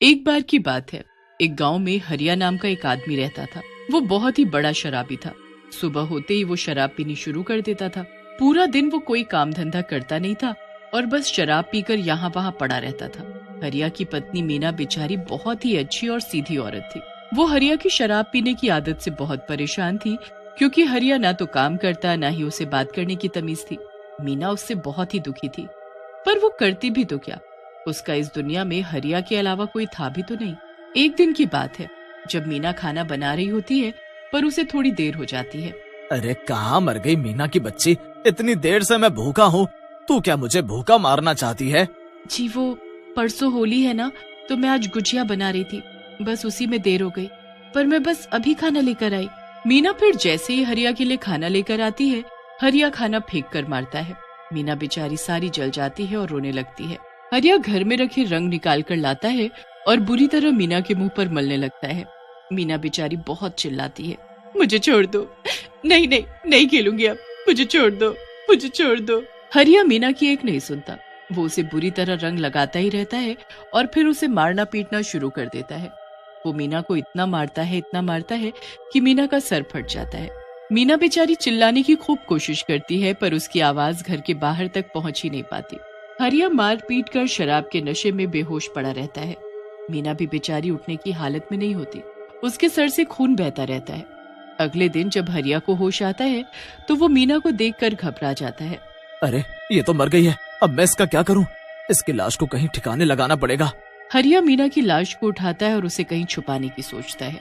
एक बार की बात है, एक गांव में हरिया नाम का एक आदमी रहता था। वो बहुत ही बड़ा शराबी था। सुबह होते ही वो शराब पीनी शुरू कर देता था। पूरा दिन वो कोई काम धंधा करता नहीं था और बस शराब पीकर यहाँ वहाँ पड़ा रहता था। हरिया की पत्नी मीना बेचारी बहुत ही अच्छी और सीधी औरत थी। वो हरिया की शराब पीने की आदत से बहुत परेशान थी, क्योंकि हरिया ना तो काम करता, ना ही उसे बात करने की तमीज थी। मीना उससे बहुत ही दुखी थी, पर वो करती भी तो क्या। उसका इस दुनिया में हरिया के अलावा कोई था भी तो नहीं। एक दिन की बात है, जब मीना खाना बना रही होती है, पर उसे थोड़ी देर हो जाती है। अरे कहाँ मर गई मीना की बच्ची, इतनी देर से मैं भूखा हूँ। तू क्या मुझे भूखा मारना चाहती है? जी वो परसों होली है ना, तो मैं आज गुजिया बना रही थी, बस उसी में देर हो गई। पर मैं बस अभी खाना लेकर आई। मीना फिर जैसे ही हरिया के लिए खाना लेकर आती है, हरिया खाना फेंक कर मारता है। मीना बेचारी सारी जल जाती है और रोने लगती है। हरिया घर में रखे रंग निकाल कर लाता है और बुरी तरह मीना के मुंह पर मलने लगता है। मीना बेचारी बहुत चिल्लाती है, मुझे छोड़ दो, नहीं नहीं नहीं खेलूंगी अब, मुझे छोड़ दो, मुझे छोड़ दो। हरिया मीना की एक नहीं सुनता। वो उसे बुरी तरह रंग लगाता ही रहता है और फिर उसे मारना पीटना शुरू कर देता है। वो मीना को इतना मारता है कि मीना का सर फट जाता है। मीना बेचारी चिल्लाने की खूब कोशिश करती है, पर उसकी आवाज घर के बाहर तक पहुंच ही नहीं पाती। हरिया मार पीट कर शराब के नशे में बेहोश पड़ा रहता है। मीना भी बेचारी उठने की हालत में नहीं होती। उसके सर से खून बहता रहता है। अगले दिन जब हरिया को होश आता है, तो वो मीना को देखकर घबरा जाता है। अरे ये तो मर गई है, अब मैं इसका क्या करूं? इसकी लाश को कहीं ठिकाने लगाना पड़ेगा। हरिया मीना की लाश को उठाता है और उसे कहीं छुपाने की सोचता है।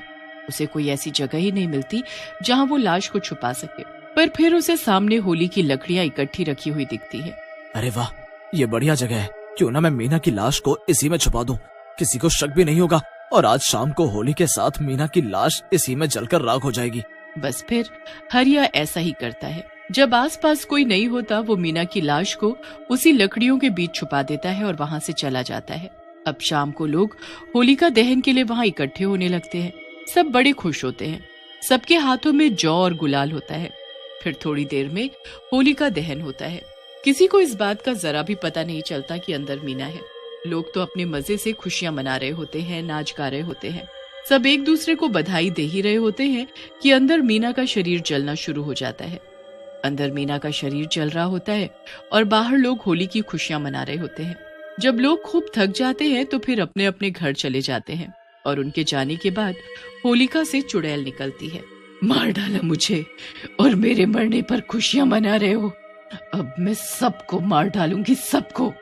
उसे कोई ऐसी जगह ही नहीं मिलती जहां वो लाश को छुपा सके, पर फिर उसे सामने होली की लकड़ियां इकट्ठी रखी हुई दिखती है। अरे वाह, ये बढ़िया जगह है। क्यों ना मैं मीना की लाश को इसी में छुपा दूं, किसी को शक भी नहीं होगा और आज शाम को होली के साथ मीना की लाश इसी में जलकर राख हो जाएगी। बस फिर हरिया ऐसा ही करता है। जब आसपास कोई नहीं होता, वो मीना की लाश को उसी लकड़ियों के बीच छुपा देता है और वहां से चला जाता है। अब शाम को लोग होलिका दहन के लिए वहां इकट्ठे होने लगते हैं। सब बड़े खुश होते हैं। सबके हाथों में जौ और गुलाल होता है। फिर थोड़ी देर में होलिका दहन होता है। किसी को इस बात का जरा भी पता नहीं चलता कि अंदर मीना है। लोग तो अपने मजे से खुशियां मना रहे होते हैं, नाच गा रहे होते हैं। सब एक दूसरे को बधाई दे ही रहे होते हैं कि अंदर मीना का शरीर जलना शुरू हो जाता है। अंदर मीना का शरीर जल रहा होता है और बाहर लोग होली की खुशियां मना रहे होते हैं। जब लोग खूब थक जाते हैं तो फिर अपने अपने घर चले जाते हैं और उनके जाने के बाद होलिका से चुड़ैल निकलती है। मार डाला मुझे और मेरे मरने पर खुशियां मना रहे हो, अब मैं सबको मार डालूंगी, सबको।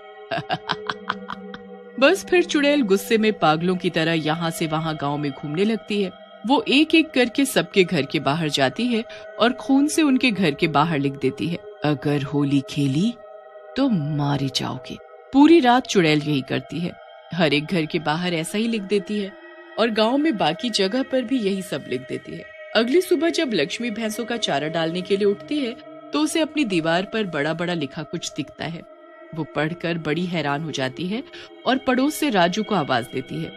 बस फिर चुड़ैल गुस्से में पागलों की तरह यहाँ से वहां गांव में घूमने लगती है। वो एक एक करके सबके घर के बाहर जाती है और खून से उनके घर के बाहर लिख देती है, अगर होली खेली तो मारे जाओगे। पूरी रात चुड़ैल यही करती है। हर एक घर के बाहर ऐसा ही लिख देती है और गांव में बाकी जगह पर भी यही सब लिख देती है। अगली सुबह जब लक्ष्मी भैंसों का चारा डालने के लिए उठती है, तो उसे अपनी दीवार पर बड़ा बड़ा लिखा कुछ दिखता है। वो पढ़कर बड़ी हैरान हो जाती है और पड़ोस से राजू को आवाज देती है।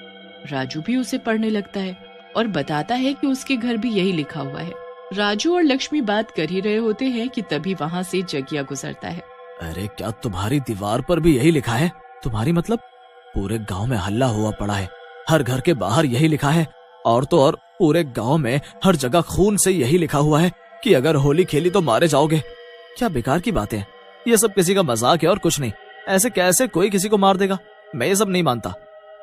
राजू भी उसे पढ़ने लगता है और बताता है कि उसके घर भी यही लिखा हुआ है। राजू और लक्ष्मी बात कर ही रहे होते हैं कि तभी वहाँ से जगिया गुजरता है। अरे क्या तुम्हारी दीवार पर भी यही लिखा है? तुम्हारी मतलब? पूरे गांव में हल्ला हुआ पड़ा है, हर घर के बाहर यही लिखा है, और तो और पूरे गांव में हर जगह खून से यही लिखा हुआ है कि अगर होली खेली तो मारे जाओगे। क्या बेकार की बातें हैं, ये सब किसी का मजाक है और कुछ नहीं। ऐसे कैसे कोई किसी को मार देगा? मैं ये सब नहीं मानता।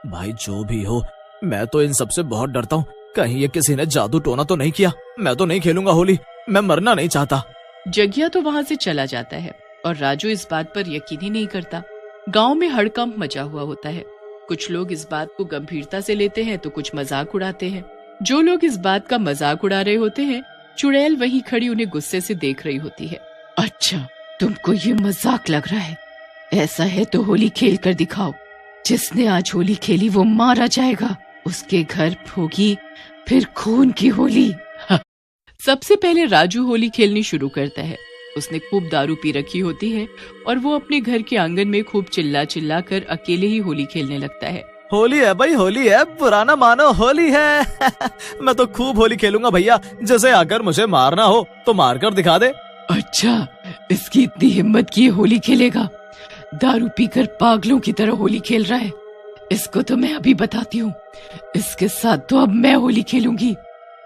भाई जो भी हो, मैं तो इन सबसे बहुत डरता हूँ। कहीं ये किसी ने जादू टोना तो नहीं किया। मैं तो नहीं खेलूंगा होली, मैं मरना नहीं चाहता। जगिया तो वहाँ से चला जाता है और राजू इस बात पर यकीन ही नहीं करता। गांव में हड़कंप मचा हुआ होता है। कुछ लोग इस बात को गंभीरता से लेते हैं तो कुछ मजाक उड़ाते हैं। जो लोग इस बात का मजाक उड़ा रहे होते हैं, चुड़ैल वहीं खड़ी उन्हें गुस्से से देख रही होती है। अच्छा, तुमको ये मजाक लग रहा है? ऐसा है तो होली खेल कर दिखाओ। जिसने आज होली खेली वो मारा जाएगा। उसके घर होगी फिर खून की होली। सबसे पहले राजू होली खेलनी शुरू करता है। उसने खूब दारू पी रखी होती है और वो अपने घर के आंगन में खूब चिल्ला चिल्ला कर अकेले ही होली खेलने लगता है। होली है भाई, होली है, पुराना मानो होली है। मैं तो खूब होली खेलूंगा भैया, जैसे अगर मुझे मारना हो तो मार कर दिखा दे। अच्छा, इसकी इतनी हिम्मत की होली खेलेगा? दारू पीकर पागलों की तरह होली खेल रहा है। इसको तो मैं अभी बताती हूँ, इसके साथ तो अब मैं होली खेलूंगी।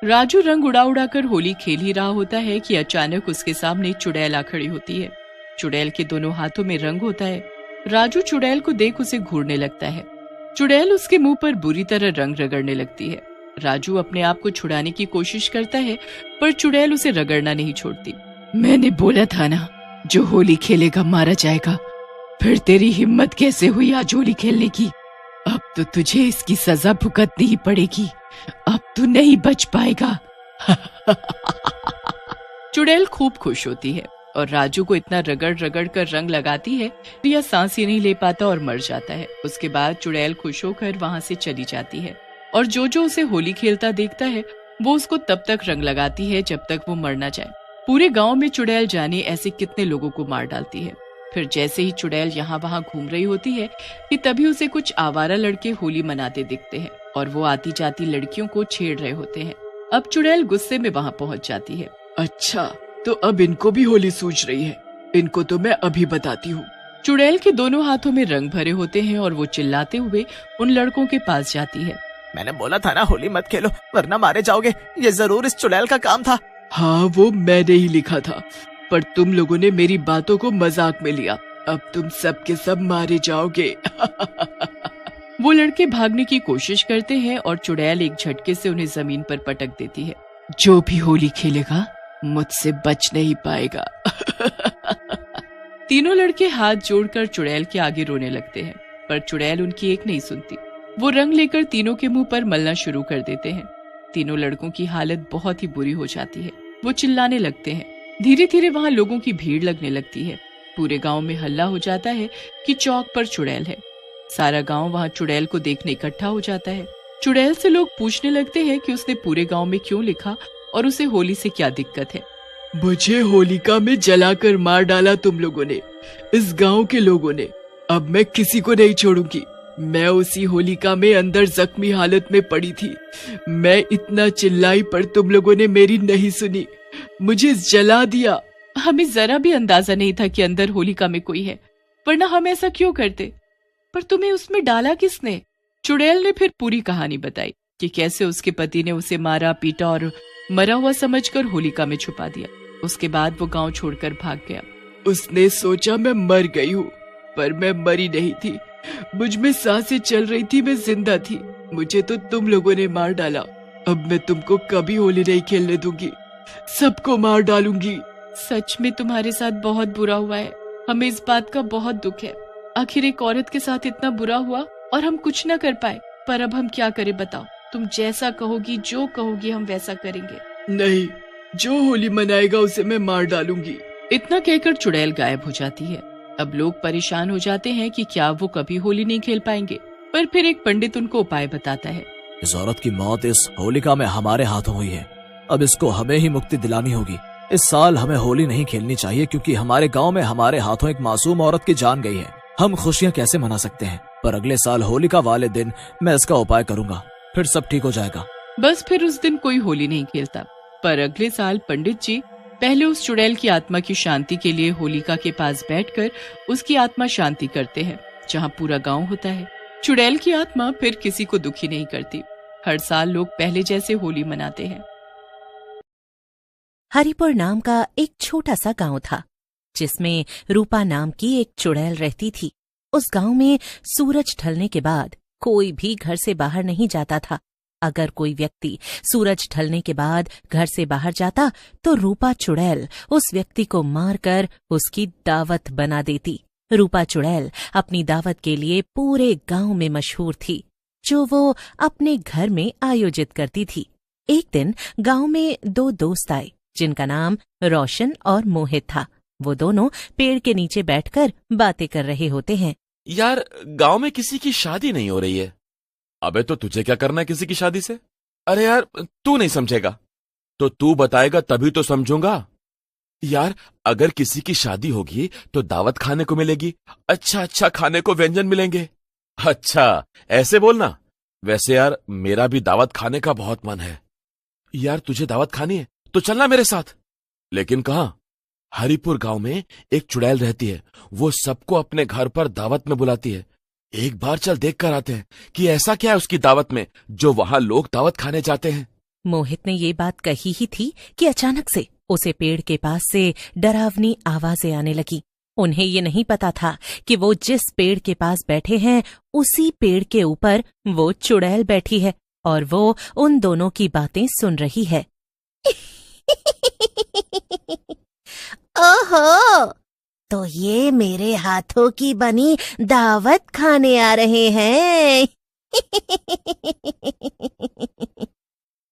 राजू रंग उड़ा उड़ा कर होली खेल ही रहा होता है कि अचानक उसके सामने चुड़ैल आ खड़ी होती है। चुड़ैल के दोनों हाथों में रंग होता है। राजू चुड़ैल को देख उसे घूरने लगता है। चुड़ैल उसके मुंह पर बुरी तरह रंग रगड़ने लगती है। राजू अपने आप को छुड़ाने की कोशिश करता है, पर चुड़ैल उसे रगड़ना नहीं छोड़ती। मैंने बोला था ना, जो होली खेलेगा मारा जाएगा। फिर तेरी हिम्मत कैसे हुई आज होली खेलने की? अब तो तुझे इसकी सजा भुगतनी ही पड़ेगी। अब तू नहीं बच पाएगा। चुड़ैल खूब खुश होती है और राजू को इतना रगड़ रगड़ कर रंग लगाती है कि यह सांस ही नहीं ले पाता और मर जाता है। उसके बाद चुड़ैल खुश होकर वहां से चली जाती है और जो जो उसे होली खेलता देखता है वो उसको तब तक रंग लगाती है जब तक वो मर ना जाए। पूरे गांव में चुड़ैल जाने ऐसे कितने लोगों को मार डालती है। फिर जैसे ही चुड़ैल यहाँ वहाँ घूम रही होती है कि तभी उसे कुछ आवारा लड़के होली मनाते दिखते हैं और वो आती जाती लड़कियों को छेड़ रहे होते हैं। अब चुड़ैल गुस्से में वहाँ पहुँच जाती है। अच्छा, तो अब इनको भी होली सूझ रही है, इनको तो मैं अभी बताती हूँ। चुड़ैल के दोनों हाथों में रंग भरे होते हैं और वो चिल्लाते हुए उन लड़कों के पास जाती है। मैंने बोला था ना होली मत खेलो वरना मारे जाओगे, ये जरूर इस चुड़ैल का काम था। हाँ, वो मैंने ही लिखा था, पर तुम लोगों ने मेरी बातों को मजाक में लिया। अब तुम सब के सब मारे जाओगे। वो लड़के भागने की कोशिश करते हैं और चुड़ैल एक झटके से उन्हें जमीन पर पटक देती है। जो भी होली खेलेगा मुझसे बच नहीं पाएगा। तीनों लड़के हाथ जोड़कर चुड़ैल के आगे रोने लगते हैं, पर चुड़ैल उनकी एक नहीं सुनती। वो रंग लेकर तीनों के मुंह पर मलना शुरू कर देते हैं। तीनों लड़कों की हालत बहुत ही बुरी हो जाती है। वो चिल्लाने लगते हैं। धीरे धीरे वहाँ लोगों की भीड़ लगने लगती है। पूरे गांव में हल्ला हो जाता है कि चौक पर चुड़ैल है। सारा गांव वहाँ चुड़ैल को देखने इकट्ठा हो जाता है। चुड़ैल से लोग पूछने लगते हैं कि उसने पूरे गांव में क्यों लिखा और उसे होली से क्या दिक्कत है। मुझे होलिका में जलाकर मार डाला तुम लोगों ने, इस गांव के लोगों ने। अब मैं किसी को नहीं छोड़ूंगी। मैं उसी होलिका में अंदर जख्मी हालत में पड़ी थी। मैं इतना चिल्लाई पर तुम लोगों ने मेरी नहीं सुनी, मुझे जला दिया। हमें जरा भी अंदाजा नहीं था कि अंदर होलिका में कोई है, वरना हम ऐसा क्यों करते। पर तुम्हें उसमें डाला किसने? चुड़ैल ने फिर पूरी कहानी बताई कि कैसे उसके पति ने उसे मारा पीटा और मरा हुआ समझकर होलिका में छुपा दिया। उसके बाद वो गांव छोड़कर भाग गया। उसने सोचा मैं मर गई हूँ, पर मैं मरी नहीं थी। मुझ में सांसें चल रही थी, मैं जिंदा थी। मुझे तो तुम लोगों ने मार डाला। अब मैं तुमको कभी होली नहीं खेलने दूंगी, सबको मार डालूंगी। सच में तुम्हारे साथ बहुत बुरा हुआ है, हमें इस बात का बहुत दुख है। आखिर एक औरत के साथ इतना बुरा हुआ और हम कुछ न कर पाए। पर अब हम क्या करें बताओ? तुम जैसा कहोगी, जो कहोगी हम वैसा करेंगे। नहीं, जो होली मनाएगा उसे मैं मार डालूंगी। इतना कहकर चुड़ैल गायब हो जाती है। अब लोग परेशान हो जाते हैं कि क्या वो कभी होली नहीं खेल पाएंगे। पर फिर एक पंडित उनको उपाय बताता है। इस औरत की मौत इस होलिका में हमारे हाथों हुई है, अब इसको हमें ही मुक्ति दिलानी होगी। इस साल हमें होली नहीं खेलनी चाहिए क्योंकि हमारे गांव में हमारे हाथों एक मासूम औरत की जान गई है। हम खुशियां कैसे मना सकते हैं? पर अगले साल होलिका वाले दिन मैं इसका उपाय करूंगा, फिर सब ठीक हो जाएगा। बस फिर उस दिन कोई होली नहीं खेलता। पर अगले साल पंडित जी पहले उस चुड़ैल की आत्मा की शांति के लिए होलिका के पास बैठकर उसकी आत्मा शांति करते हैं, जहाँ पूरा गांव होता है। चुड़ैल की आत्मा फिर किसी को दुखी नहीं करती। हर साल लोग पहले जैसे होली मनाते हैं। हरिपुर नाम का एक छोटा सा गांव था, जिसमें रूपा नाम की एक चुड़ैल रहती थी। उस गांव में सूरज ढलने के बाद कोई भी घर से बाहर नहीं जाता था। अगर कोई व्यक्ति सूरज ढलने के बाद घर से बाहर जाता तो रूपा चुड़ैल उस व्यक्ति को मारकर उसकी दावत बना देती। रूपा चुड़ैल अपनी दावत के लिए पूरे गांव में मशहूर थी, जो वो अपने घर में आयोजित करती थी। एक दिन गांव में दो दोस्त आए, जिनका नाम रोशन और मोहित था। वो दोनों पेड़ के नीचे बैठकर बातें कर रहे होते हैं। यार, गांव में किसी की शादी नहीं हो रही है। अबे तो तुझे क्या करना है किसी की शादी से? अरे यार, तू नहीं समझेगा तो तू बताएगा तभी तो समझूंगा। यार, अगर किसी की शादी होगी तो दावत खाने को मिलेगी, अच्छा अच्छा खाने को व्यंजन मिलेंगे। अच्छा, ऐसे बोलना। वैसे यार, मेरा भी दावत खाने का बहुत मन है। यार, तुझे दावत खानी है तो चलना मेरे साथ। लेकिन कहाँ? हरिपुर गांव में एक चुड़ैल रहती है, वो सबको अपने घर पर दावत में बुलाती है। एक बार चल देख कर आते हैं कि ऐसा क्या है उसकी दावत में जो वहां लोग दावत खाने जाते हैं। मोहित ने ये बात कही ही थी कि अचानक से उसे पेड़ के पास से डरावनी आवाजें आने लगी। उन्हें ये नहीं पता था कि वो जिस पेड़ के पास बैठे हैं उसी पेड़ के ऊपर वो चुड़ैल बैठी है और वो उन दोनों की बातें सुन रही है। ओहो, तो ये मेरे हाथों की बनी दावत खाने आ रहे हैं।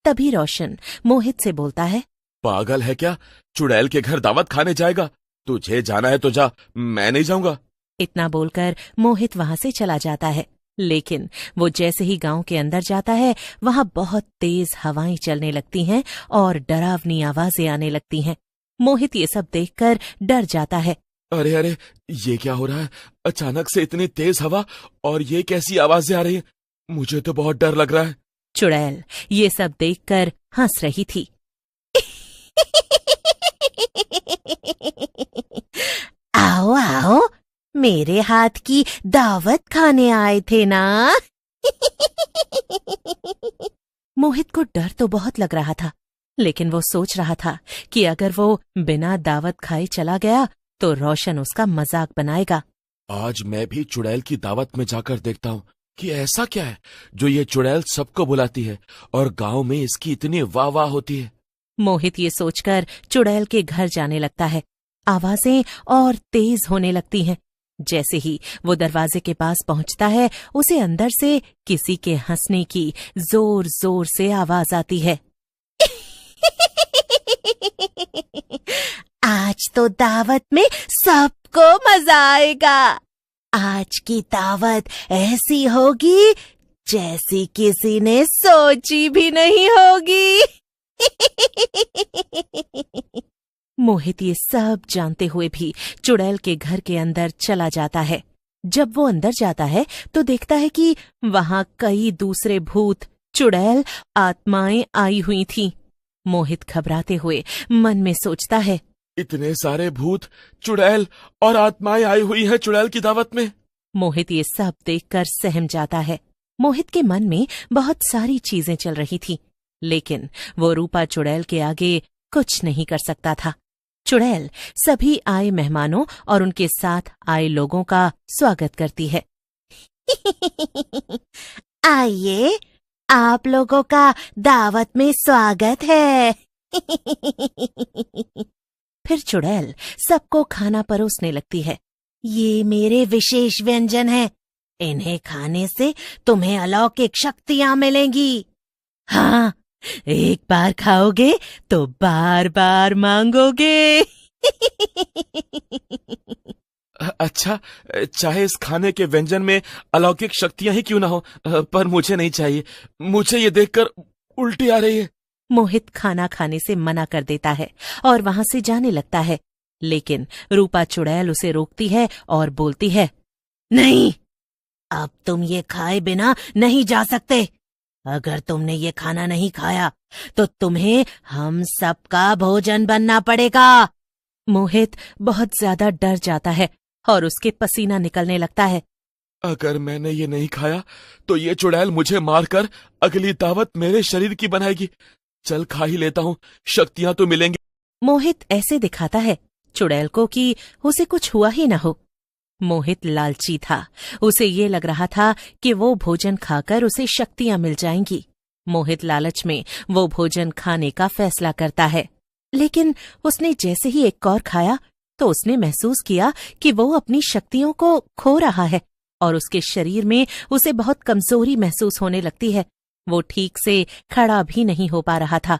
तभी रोशन मोहित से बोलता है, पागल है क्या? चुड़ैल के घर दावत खाने जाएगा? तुझे जाना है तो जा, मैं नहीं जाऊंगा। इतना बोलकर मोहित वहां से चला जाता है। लेकिन वो जैसे ही गांव के अंदर जाता है वहां बहुत तेज हवाएं चलने लगती हैं और डरावनी आवाजें आने लगती हैं। मोहित ये सब देखकर डर जाता है। अरे अरे, ये क्या हो रहा है? अचानक से इतनी तेज हवा और ये कैसी आवाजें आ रही हैं? मुझे तो बहुत डर लग रहा है। चुड़ैल ये सब देखकर हंस रही थी। आओ आओ, मेरे हाथ की दावत खाने आए थे ना। मोहित को डर तो बहुत लग रहा था, लेकिन वो सोच रहा था कि अगर वो बिना दावत खाए चला गया तो रोशन उसका मजाक बनाएगा। आज मैं भी चुड़ैल की दावत में जाकर देखता हूँ कि ऐसा क्या है जो ये चुड़ैल सबको बुलाती है और गांव में इसकी इतनी वाह वाह होती है। मोहित ये सोचकर चुड़ैल के घर जाने लगता है। आवाजें और तेज होने लगती हैं। जैसे ही वो दरवाजे के पास पहुंचता है उसे अंदर से किसी के हंसने की जोर जोर से आवाज आती है। आज तो दावत में सबको मजा आएगा। आज की दावत ऐसी होगी जैसी किसी ने सोची भी नहीं होगी। मोहित ये सब जानते हुए भी चुड़ैल के घर के अंदर चला जाता है। जब वो अंदर जाता है तो देखता है कि वहां कई दूसरे भूत, चुड़ैल, आत्माएं आई हुई थीं। मोहित घबराते हुए मन में सोचता है, इतने सारे भूत, चुड़ैल और आत्माएं आई हुई हैं चुड़ैल की दावत में। मोहित ये सब देखकर सहम जाता है। मोहित के मन में बहुत सारी चीजें चल रही थी, लेकिन वो रूपा चुड़ैल के आगे कुछ नहीं कर सकता था। चुड़ैल सभी आए मेहमानों और उनके साथ आए लोगों का स्वागत करती है। आइए, आप लोगों का दावत में स्वागत है। फिर चुड़ैल सबको खाना परोसने लगती है। ये मेरे विशेष व्यंजन हैं। इन्हें खाने से तुम्हें अलौकिक शक्तियां मिलेंगी। हाँ, एक बार खाओगे तो बार बार मांगोगे। अच्छा, चाहे इस खाने के व्यंजन में अलौकिक शक्तियां ही क्यों ना हो, पर मुझे नहीं चाहिए। मुझे ये देखकर उल्टी आ रही है। मोहित खाना खाने से मना कर देता है और वहां से जाने लगता है, लेकिन रूपा चुड़ैल उसे रोकती है और बोलती है, नहीं, अब तुम ये खाए बिना नहीं जा सकते। अगर तुमने ये खाना नहीं खाया तो तुम्हें हम सबका भोजन बनना पड़ेगा। मोहित बहुत ज्यादा डर जाता है और उसके पसीना निकलने लगता है। अगर मैंने ये नहीं खाया तो ये चुड़ैल मुझे मारकर अगली दावत मेरे शरीर की बनाएगी। चल खा ही लेता हूँ, शक्तियां तो मिलेंगी। मोहित ऐसे दिखाता है चुड़ैल को कि उसे कुछ हुआ ही न हो। मोहित लालची था। उसे ये लग रहा था कि वो भोजन खाकर उसे शक्तियां मिल जाएंगी। मोहित लालच में वो भोजन खाने का फैसला करता है, लेकिन उसने जैसे ही एक कौर खाया तो उसने महसूस किया कि वो अपनी शक्तियों को खो रहा है और उसके शरीर में उसे बहुत कमजोरी महसूस होने लगती है। वो ठीक से खड़ा भी नहीं हो पा रहा था।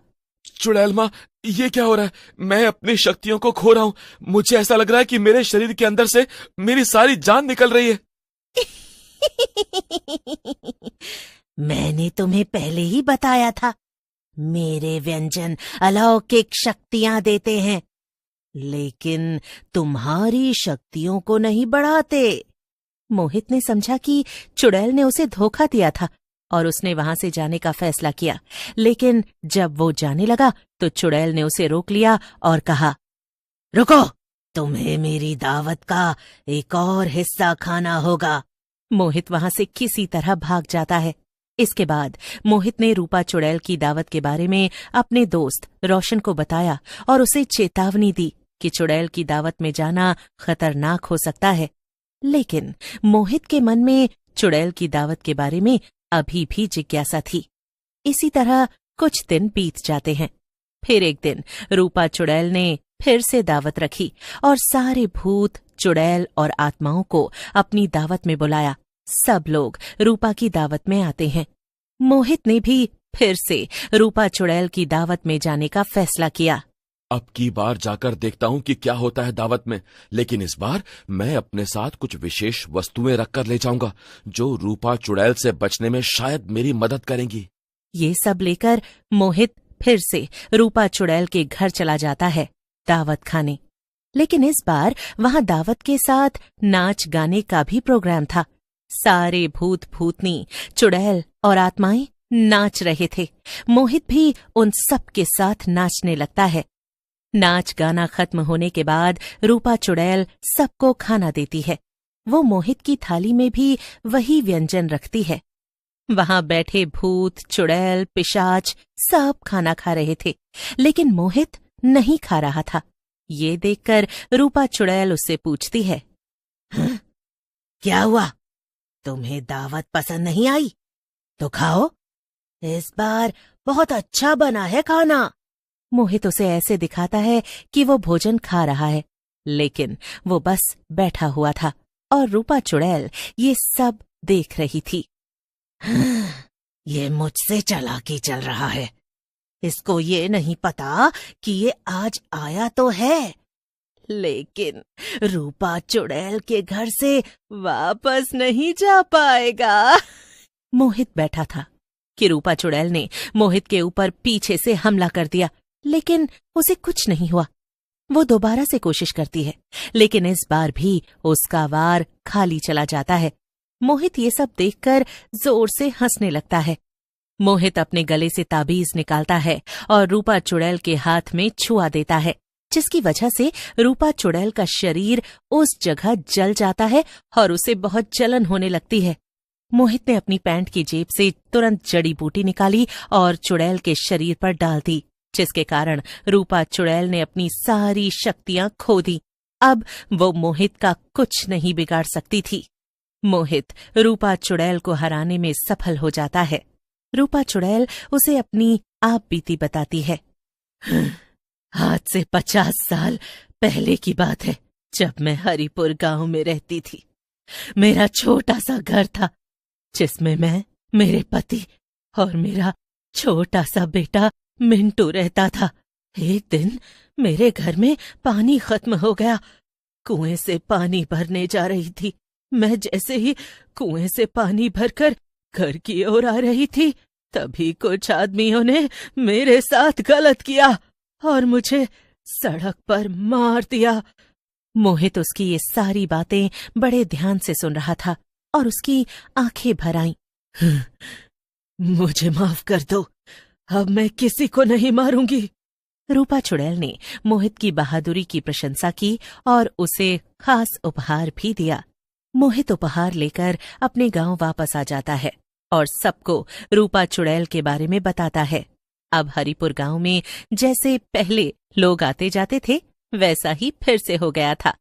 चुड़ैल माँ, ये क्या हो रहा है? मैं अपनी शक्तियों को खो रहा हूँ। मुझे ऐसा लग रहा है कि मेरे शरीर के अंदर से मेरी सारी जान निकल रही है। मैंने तुम्हें पहले ही बताया था, मेरे व्यंजन अलौकिक शक्तियां देते हैं, लेकिन तुम्हारी शक्तियों को नहीं बढ़ाते। मोहित ने समझा कि चुड़ैल ने उसे धोखा दिया था और उसने वहां से जाने का फैसला किया, लेकिन जब वो जाने लगा तो चुड़ैल ने उसे रोक लिया और कहा, रुको, तुम्हें मेरी दावत का एक और हिस्सा खाना होगा। मोहित वहां से किसी तरह भाग जाता है। इसके बाद मोहित ने रूपा चुड़ैल की दावत के बारे में अपने दोस्त रोशन को बताया और उसे चेतावनी दी कि चुड़ैल की दावत में जाना खतरनाक हो सकता है। लेकिन मोहित के मन में चुड़ैल की दावत के बारे में अभी भी जिज्ञासा थी। इसी तरह कुछ दिन बीत जाते हैं। फिर एक दिन रूपा चुड़ैल ने फिर से दावत रखी और सारे भूत, चुड़ैल और आत्माओं को अपनी दावत में बुलाया। सब लोग रूपा की दावत में आते हैं। मोहित ने भी फिर से रूपा चुड़ैल की दावत में जाने का फैसला किया। अब की बार जाकर देखता हूँ कि क्या होता है दावत में, लेकिन इस बार मैं अपने साथ कुछ विशेष वस्तुएं रखकर ले जाऊंगा जो रूपा चुड़ैल से बचने में शायद मेरी मदद करेंगी। ये सब लेकर मोहित फिर से रूपा चुड़ैल के घर चला जाता है दावत खाने। लेकिन इस बार वहां दावत के साथ नाच गाने का भी प्रोग्राम था। सारे भूत, भूतनी, चुड़ैल और आत्माएं नाच रहे थे। मोहित भी उन सब के साथ नाचने लगता है। नाच गाना खत्म होने के बाद रूपा चुड़ैल सबको खाना देती है। वो मोहित की थाली में भी वही व्यंजन रखती है। वहां बैठे भूत, चुड़ैल, पिशाच सब खाना खा रहे थे, लेकिन मोहित नहीं खा रहा था। ये देखकर रूपा चुड़ैल उससे पूछती है, क्या हुआ? तुम्हें दावत पसंद नहीं आई? तो खाओ, इस बार बहुत अच्छा बना है खाना। मोहित उसे ऐसे दिखाता है कि वो भोजन खा रहा है, लेकिन वो बस बैठा हुआ था और रूपा चुड़ैल ये सब देख रही थी। ये मुझसे चालाकी चल रहा है। इसको ये नहीं पता कि ये आज आया तो है, लेकिन रूपा चुड़ैल के घर से वापस नहीं जा पाएगा। मोहित बैठा था कि रूपा चुड़ैल ने मोहित के ऊपर पीछे से हमला कर दिया, लेकिन उसे कुछ नहीं हुआ। वो दोबारा से कोशिश करती है, लेकिन इस बार भी उसका वार खाली चला जाता है। मोहित ये सब देखकर जोर से हंसने लगता है। मोहित अपने गले से ताबीज निकालता है और रूपा चुड़ैल के हाथ में छुआ देता है, जिसकी वजह से रूपा चुड़ैल का शरीर उस जगह जल जाता है और उसे बहुत जलन होने लगती है। मोहित ने अपनी पैंट की जेब से तुरंत जड़ी बूटी निकाली और चुड़ैल के शरीर पर डाल दी, जिसके कारण रूपा चुड़ैल ने अपनी सारी शक्तियां खो दी। अब वो मोहित का कुछ नहीं बिगाड़ सकती थी। मोहित रूपा चुड़ैल को हराने में सफल हो जाता है। रूपा चुड़ैल उसे अपनी आप बीती बताती है। आज से 50 साल पहले की बात है, जब मैं हरिपुर गांव में रहती थी। मेरा छोटा सा घर था, जिसमें मैं, मेरे पति और मेरा छोटा सा बेटा मिंटू रहता था। एक दिन मेरे घर में पानी खत्म हो गया। कुएं से पानी भरने जा रही थी। मैं जैसे ही कुएं से पानी भरकर घर की ओर आ रही थी, तभी कुछ आदमियों ने मेरे साथ गलत किया और मुझे सड़क पर मार दिया। मोहित उसकी ये सारी बातें बड़े ध्यान से सुन रहा था और उसकी आंखें भर आईं। मुझे माफ कर दो, अब मैं किसी को नहीं मारूंगी। रूपा चुड़ैल ने मोहित की बहादुरी की प्रशंसा की और उसे खास उपहार भी दिया। मोहित उपहार लेकर अपने गांव वापस आ जाता है और सबको रूपा चुड़ैल के बारे में बताता है। अब हरिपुर गांव में जैसे पहले लोग आते जाते थे, वैसा ही फिर से हो गया था।